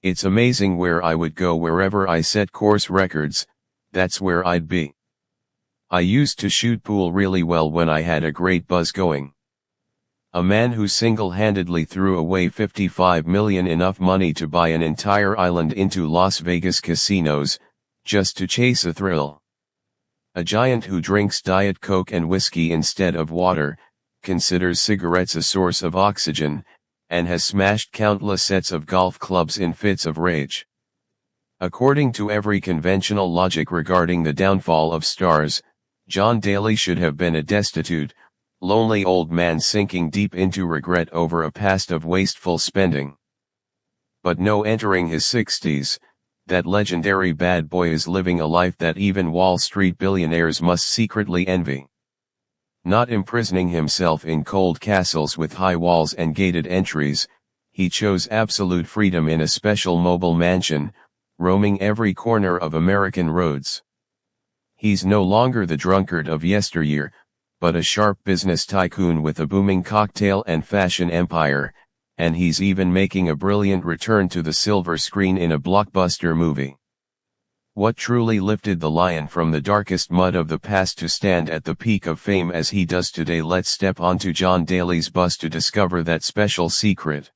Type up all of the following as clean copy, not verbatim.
It's amazing where I would go wherever I set course records, that's where I'd be. I used to shoot pool really well when I had a great buzz going. A man who single-handedly threw away $55 million, enough money to buy an entire island, into Las Vegas casinos, just to chase a thrill. A giant who drinks Diet Coke and whiskey instead of water, considers cigarettes a source of oxygen, and has smashed countless sets of golf clubs in fits of rage. According to every conventional logic regarding the downfall of stars, John Daly should have been a destitute, lonely old man sinking deep into regret over a past of wasteful spending. But no, entering his 60s, that legendary bad boy is living a life that even Wall Street billionaires must secretly envy. Not imprisoning himself in cold castles with high walls and gated entries, he chose absolute freedom in a special mobile mansion, roaming every corner of American roads. He's no longer the drunkard of yesteryear, but a sharp business tycoon with a booming cocktail and fashion empire, and he's even making a brilliant return to the silver screen in a blockbuster movie. What truly lifted the lion from the darkest mud of the past to stand at the peak of fame as he does today? Let's step onto John Daly's bus to discover that special secret.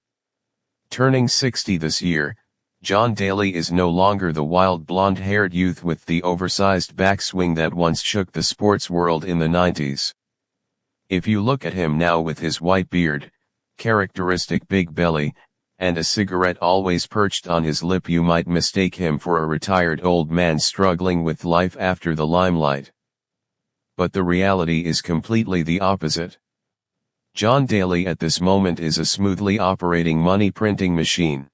Turning 60 this year, John Daly is no longer the wild blonde-haired youth with the oversized backswing that once shook the sports world in the 90s. If you look at him now with his white beard, characteristic big belly, and a cigarette always perched on his lip, you might mistake him for a retired old man struggling with life after the limelight. But the reality is completely the opposite. John Daly at this moment is a smoothly operating money-printing machine.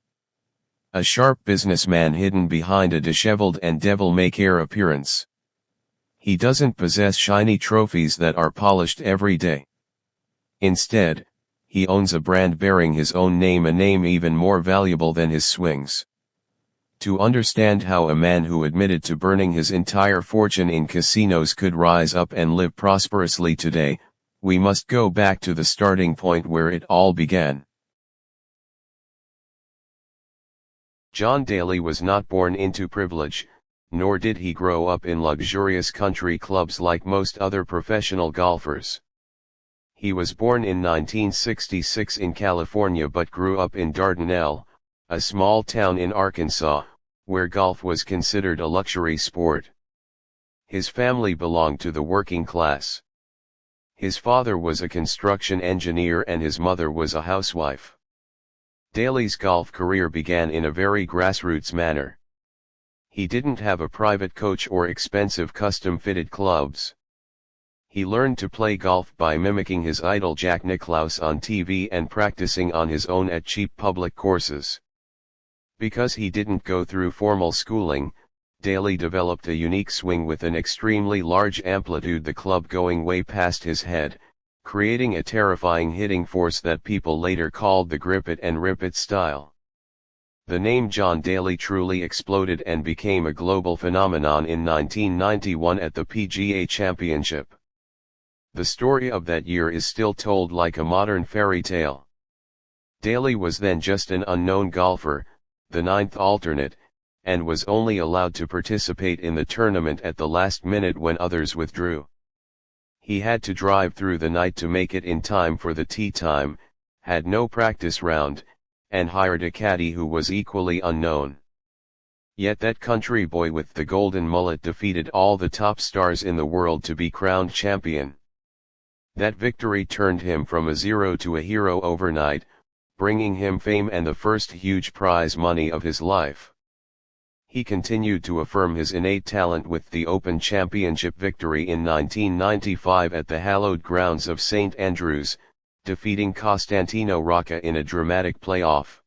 A sharp businessman hidden behind a disheveled and devil-may-care appearance. He doesn't possess shiny trophies that are polished every day. Instead, he owns a brand bearing his own name, a name even more valuable than his swings. To understand how a man who admitted to burning his entire fortune in casinos could rise up and live prosperously today, we must go back to the starting point where it all began. John Daly was not born into privilege, nor did he grow up in luxurious country clubs like most other professional golfers. He was born in 1966 in California but grew up in Dardanelle, a small town in Arkansas, where golf was considered a luxury sport. His family belonged to the working class. His father was a construction engineer and his mother was a housewife. Daly's golf career began in a very grassroots manner. He didn't have a private coach or expensive custom-fitted clubs. He learned to play golf by mimicking his idol Jack Nicklaus on TV and practicing on his own at cheap public courses. Because he didn't go through formal schooling, Daly developed a unique swing with an extremely large amplitude, the club going way past his head, creating a terrifying hitting force that people later called the grip it and rip it style. The name John Daly truly exploded and became a global phenomenon in 1991 at the PGA Championship. The story of that year is still told like a modern fairy tale. Daly was then just an unknown golfer, the ninth alternate, and was only allowed to participate in the tournament at the last minute when others withdrew. He had to drive through the night to make it in time for the tee time, had no practice round, and hired a caddy who was equally unknown. Yet that country boy with the golden mullet defeated all the top stars in the world to be crowned champion. That victory turned him from a zero to a hero overnight, bringing him fame and the first huge prize money of his life. He continued to affirm his innate talent with the Open Championship victory in 1995 at the hallowed grounds of St. Andrews, defeating Costantino Rocca in a dramatic playoff.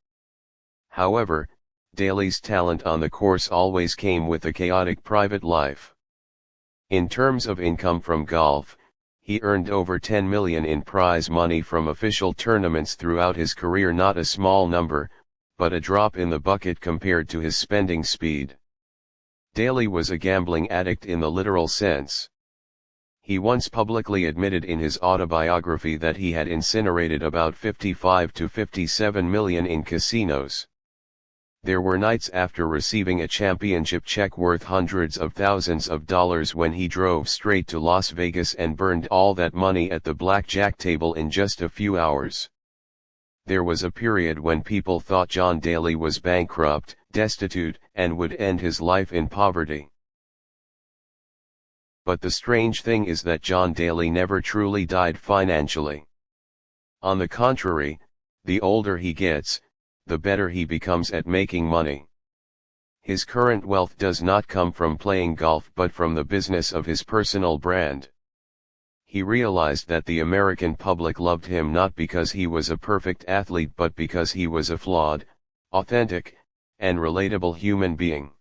However, Daly's talent on the course always came with a chaotic private life. In terms of income from golf, he earned over $10 million in prize money from official tournaments throughout his career, not a small number, but a drop in the bucket compared to his spending speed. Daly was a gambling addict in the literal sense. He once publicly admitted in his autobiography that he had incinerated about $55 to $57 million in casinos. There were nights after receiving a championship check worth hundreds of thousands of dollars when he drove straight to Las Vegas and burned all that money at the blackjack table in just a few hours. There was a period when people thought John Daly was bankrupt, destitute, and would end his life in poverty. But the strange thing is that John Daly never truly died financially. On the contrary, the older he gets, the better he becomes at making money. His current wealth does not come from playing golf but from the business of his personal brand. He realized that the American public loved him not because he was a perfect athlete but because he was a flawed, authentic, and relatable human being.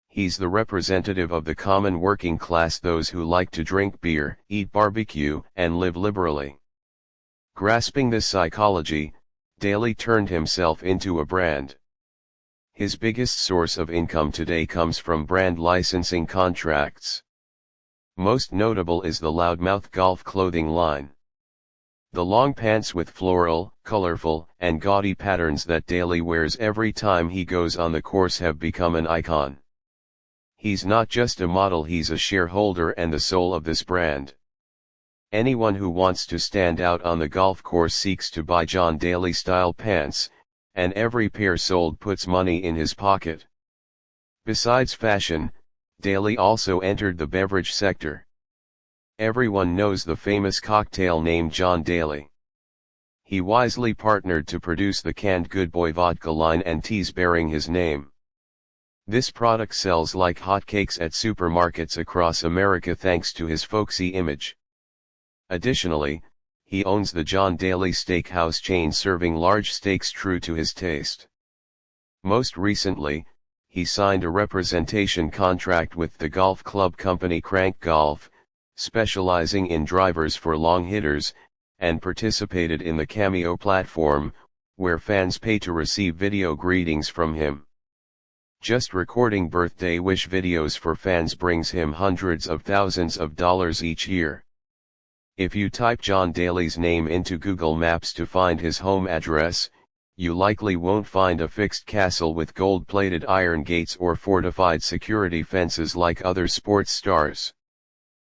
He's the representative of the common working class, those who like to drink beer, eat barbecue, and live liberally. Grasping this psychology, Daly turned himself into a brand. His biggest source of income today comes from brand licensing contracts. Most notable is the Loudmouth golf clothing line. The long pants with floral, colorful, and gaudy patterns that Daly wears every time he goes on the course have become an icon. He's not just a model, he's a shareholder and the soul of this brand. Anyone who wants to stand out on the golf course seeks to buy John Daly style pants, and every pair sold puts money in his pocket. Besides fashion, Daly also entered the beverage sector. Everyone knows the famous cocktail named John Daly. He wisely partnered to produce the canned Good Boy vodka line and teas bearing his name. This product sells like hotcakes at supermarkets across America thanks to his folksy image. Additionally, he owns the John Daly Steakhouse chain, serving large steaks true to his taste. Most recently, he signed a representation contract with the golf club company Crank Golf, specializing in drivers for long hitters, and participated in the Cameo platform, where fans pay to receive video greetings from him. Just recording birthday wish videos for fans brings him hundreds of thousands of dollars each year. If you type John Daly's name into Google Maps to find his home address, you likely won't find a fixed castle with gold-plated iron gates or fortified security fences like other sports stars.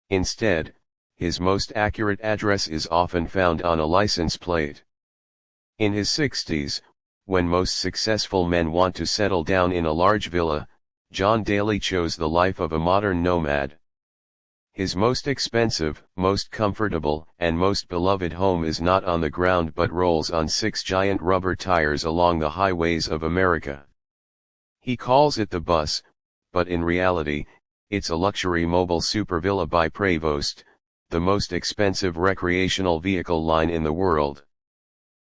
Instead, his most accurate address is often found on a license plate. In his 60s, when most successful men want to settle down in a large villa, John Daly chose the life of a modern nomad. His most expensive, most comfortable, and most beloved home is not on the ground but rolls on 6 giant rubber tires along the highways of America. He calls it the bus, but in reality, it's a luxury mobile supervilla by Prevost, the most expensive recreational vehicle line in the world.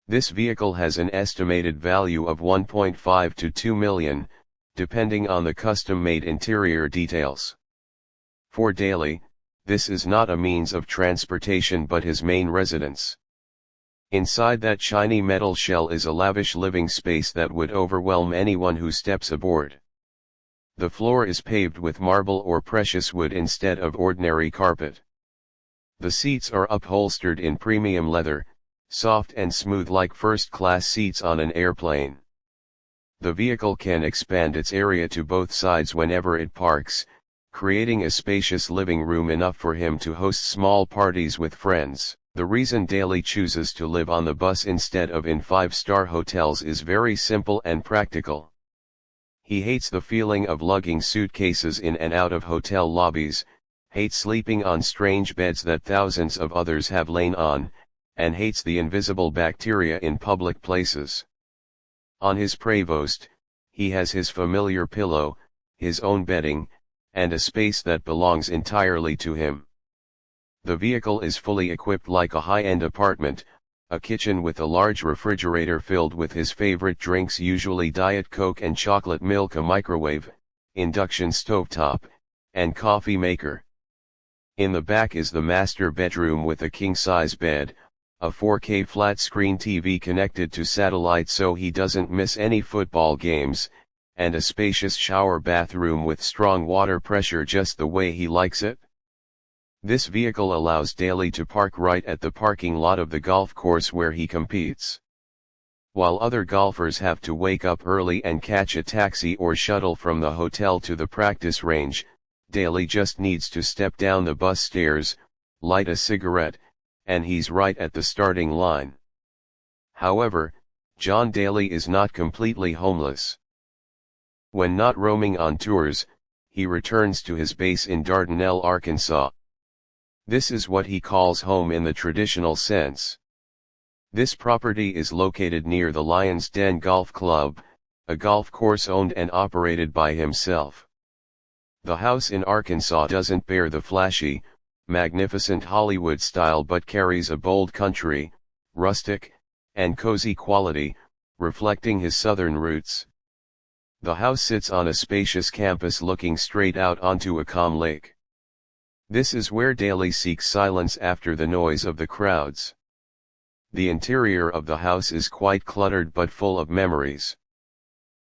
This vehicle has an estimated value of $1.5 to $2 million, depending on the custom-made interior details. For Daly, this is not a means of transportation but his main residence. Inside that shiny metal shell is a lavish living space that would overwhelm anyone who steps aboard. The floor is paved with marble or precious wood instead of ordinary carpet. The seats are upholstered in premium leather, soft and smooth like first-class seats on an airplane. The vehicle can expand its area to both sides whenever it parks, creating a spacious living room enough for him to host small parties with friends. The reason Daly chooses to live on the bus instead of in 5-star hotels is very simple and practical. He hates the feeling of lugging suitcases in and out of hotel lobbies, hates sleeping on strange beds that thousands of others have lain on, and hates the invisible bacteria in public places. On his Prevost, he has his familiar pillow, his own bedding, and a space that belongs entirely to him. The vehicle is fully equipped like a high-end apartment, a kitchen with a large refrigerator filled with his favorite drinks, usually Diet Coke and chocolate milk, a microwave, induction stovetop, and coffee maker. In the back is the master bedroom with a king-size bed, a 4K flat-screen TV connected to satellite so he doesn't miss any football games, and a spacious shower bathroom with strong water pressure just the way he likes it. This vehicle allows Daly to park right at the parking lot of the golf course where he competes. While other golfers have to wake up early and catch a taxi or shuttle from the hotel to the practice range, Daly just needs to step down the bus stairs, light a cigarette, and he's right at the starting line. However, John Daly is not completely homeless. When not roaming on tours, he returns to his base in Dardanelle, Arkansas. This is what he calls home in the traditional sense. This property is located near the Lion's Den Golf Club, a golf course owned and operated by himself. The house in Arkansas doesn't bear the flashy, magnificent Hollywood style but carries a bold country, rustic, and cozy quality, reflecting his southern roots. The house sits on a spacious campus looking straight out onto a calm lake. This is where Daly seeks silence after the noise of the crowds. The interior of the house is quite cluttered but full of memories.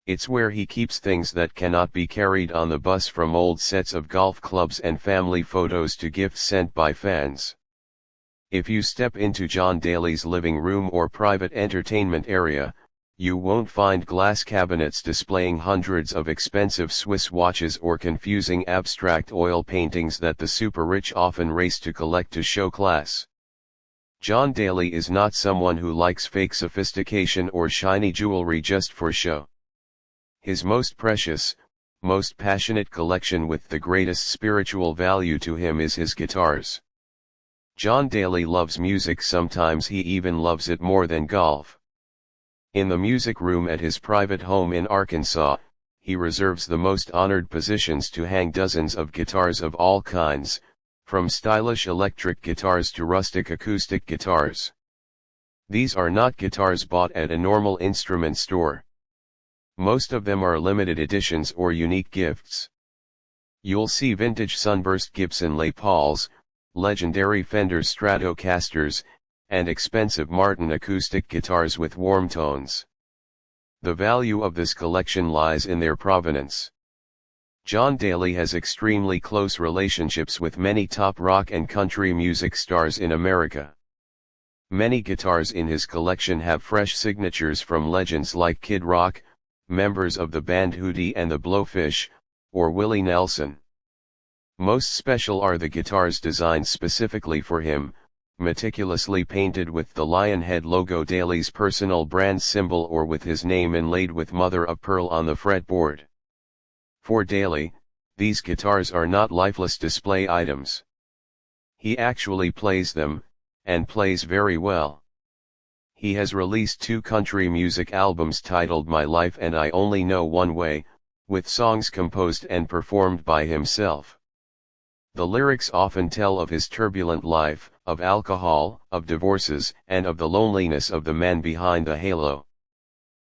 It's where he keeps things that cannot be carried on the bus, from old sets of golf clubs and family photos to gifts sent by fans. If you step into John Daly's living room or private entertainment area, you won't find glass cabinets displaying hundreds of expensive Swiss watches or confusing abstract oil paintings that the super-rich often race to collect to show class. John Daly is not someone who likes fake sophistication or shiny jewelry just for show. His most precious, most passionate collection with the greatest spiritual value to him is his guitars. John Daly loves music, sometimes he even loves it more than golf. In the music room at his private home in Arkansas, he reserves the most honored positions to hang dozens of guitars of all kinds, from stylish electric guitars to rustic acoustic guitars. These are not guitars bought at a normal instrument store. Most of them are limited editions or unique gifts. You'll see vintage Sunburst Gibson Les Pauls, legendary Fender Stratocasters, and expensive Martin acoustic guitars with warm tones. The value of this collection lies in their provenance. John Daly has extremely close relationships with many top rock and country music stars in America. Many guitars in his collection have fresh signatures from legends like Kid Rock, members of the band Hootie and the Blowfish, or Willie Nelson. Most special are the guitars designed specifically for him, meticulously painted with the lion head logo, Daly's personal brand symbol, or with his name inlaid with mother of pearl on the fretboard. For Daly, these guitars are not lifeless display items. He actually plays them, and plays very well. He has released 2 country music albums titled My Life and I Only Know One Way, with songs composed and performed by himself. The lyrics often tell of his turbulent life, of alcohol, of divorces, and of the loneliness of the man behind the halo.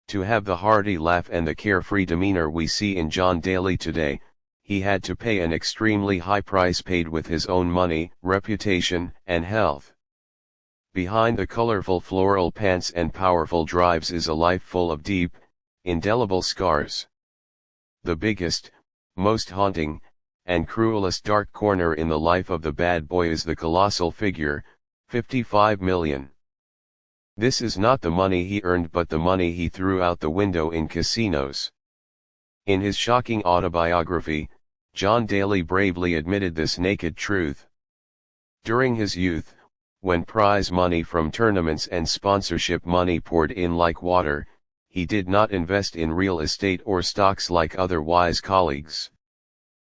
To have the hearty laugh and the carefree demeanor we see in John Daly today, he had to pay an extremely high price, paid with his own money, reputation, and health. Behind the colorful floral pants and powerful drives is a life full of deep, indelible scars. The biggest, most haunting, and cruelest dark corner in the life of the bad boy is the colossal figure, $55 million. This is not the money he earned but the money he threw out the window in casinos. In his shocking autobiography, John Daly bravely admitted this naked truth. During his youth, when prize money from tournaments and sponsorship money poured in like water, he did not invest in real estate or stocks like other wise colleagues.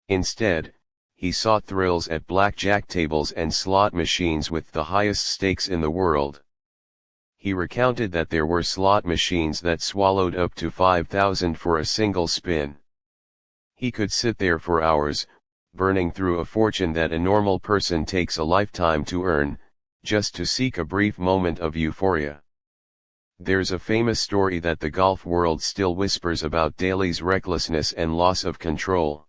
Instead, he sought thrills at blackjack tables and slot machines with the highest stakes in the world. He recounted that there were slot machines that swallowed up to $5,000 for a single spin. He could sit there for hours, burning through a fortune that a normal person takes a lifetime to earn, just to seek a brief moment of euphoria. There's a famous story that the golf world still whispers about Daly's recklessness and loss of control.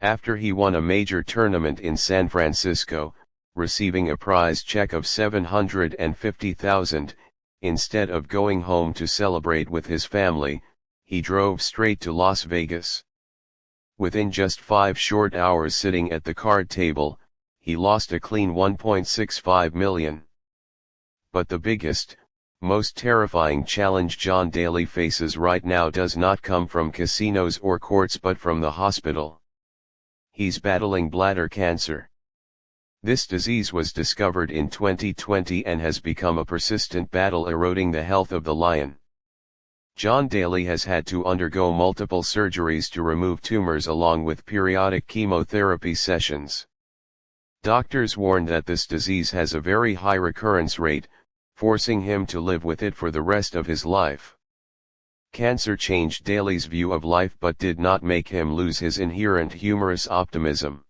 After he won a major tournament in San Francisco, receiving a prize check of $750,000, instead of going home to celebrate with his family, he drove straight to Las Vegas. Within just 5 short hours sitting at the card table, he lost a clean $1.65 million. But the biggest, most terrifying challenge John Daly faces right now does not come from casinos or courts but from the hospital. He's battling bladder cancer. This disease was discovered in 2020 and has become a persistent battle eroding the health of the lion. John Daly has had to undergo multiple surgeries to remove tumors along with periodic chemotherapy sessions. Doctors warn that this disease has a very high recurrence rate, forcing him to live with it for the rest of his life. Cancer changed Daly's view of life but did not make him lose his inherent humorous optimism.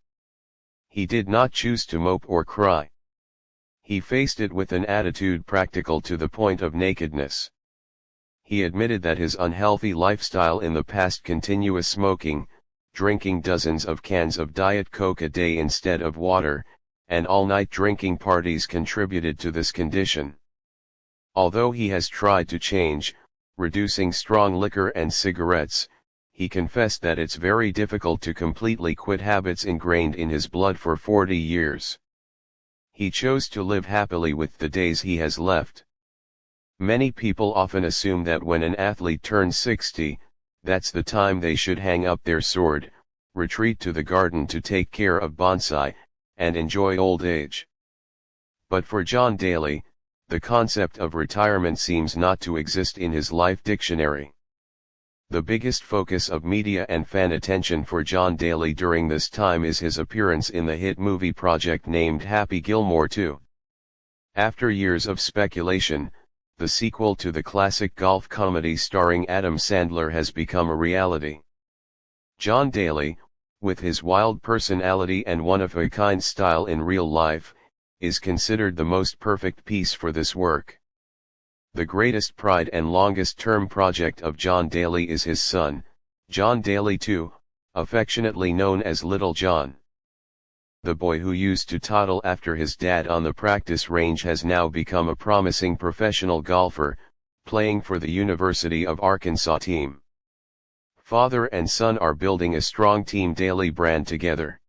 He did not choose to mope or cry. He faced it with an attitude practical to the point of nakedness. He admitted that his unhealthy lifestyle in the past, continuous smoking, drinking dozens of cans of Diet Coke a day instead of water, and all-night drinking parties contributed to this condition. Although he has tried to change, reducing strong liquor and cigarettes, he confessed that it's very difficult to completely quit habits ingrained in his blood for 40 years. He chose to live happily with the days he has left. Many people often assume that when an athlete turns 60, that's the time they should hang up their sword, retreat to the garden to take care of bonsai, and enjoy old age. But for John Daly, the concept of retirement seems not to exist in his life dictionary. The biggest focus of media and fan attention for John Daly during this time is his appearance in the hit movie project named Happy Gilmore 2. After years of speculation, the sequel to the classic golf comedy starring Adam Sandler has become a reality. John Daly, with his wild personality and one-of-a-kind style in real life, is considered the most perfect piece for this work. The greatest pride and longest-term project of John Daly is his son, John Daly II, affectionately known as Little John. The boy who used to toddle after his dad on the practice range has now become a promising professional golfer, playing for the University of Arkansas team. Father and son are building a strong Team Daly brand together.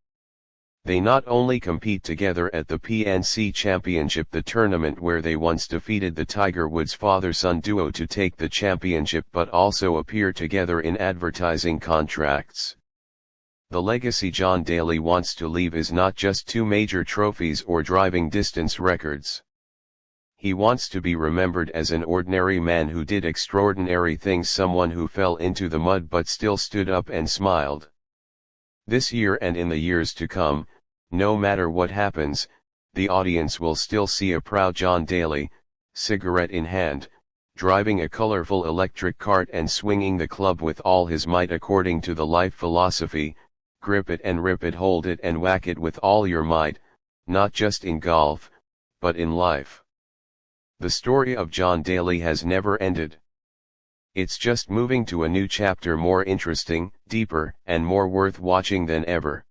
They not only compete together at the PNC Championship, the tournament where they once defeated the Tiger Woods father-son duo to take the championship, but also appear together in advertising contracts. The legacy John Daly wants to leave is not just 2 major trophies or driving distance records. He wants to be remembered as an ordinary man who did extraordinary things, someone who fell into the mud but still stood up and smiled. This year and in the years to come, no matter what happens, the audience will still see a proud John Daly, cigarette in hand, driving a colorful electric cart and swinging the club with all his might according to the life philosophy: grip it and rip it, hold it and whack it with all your might, not just in golf, but in life. The story of John Daly has never ended. It's just moving to a new chapter, more interesting, deeper, and more worth watching than ever.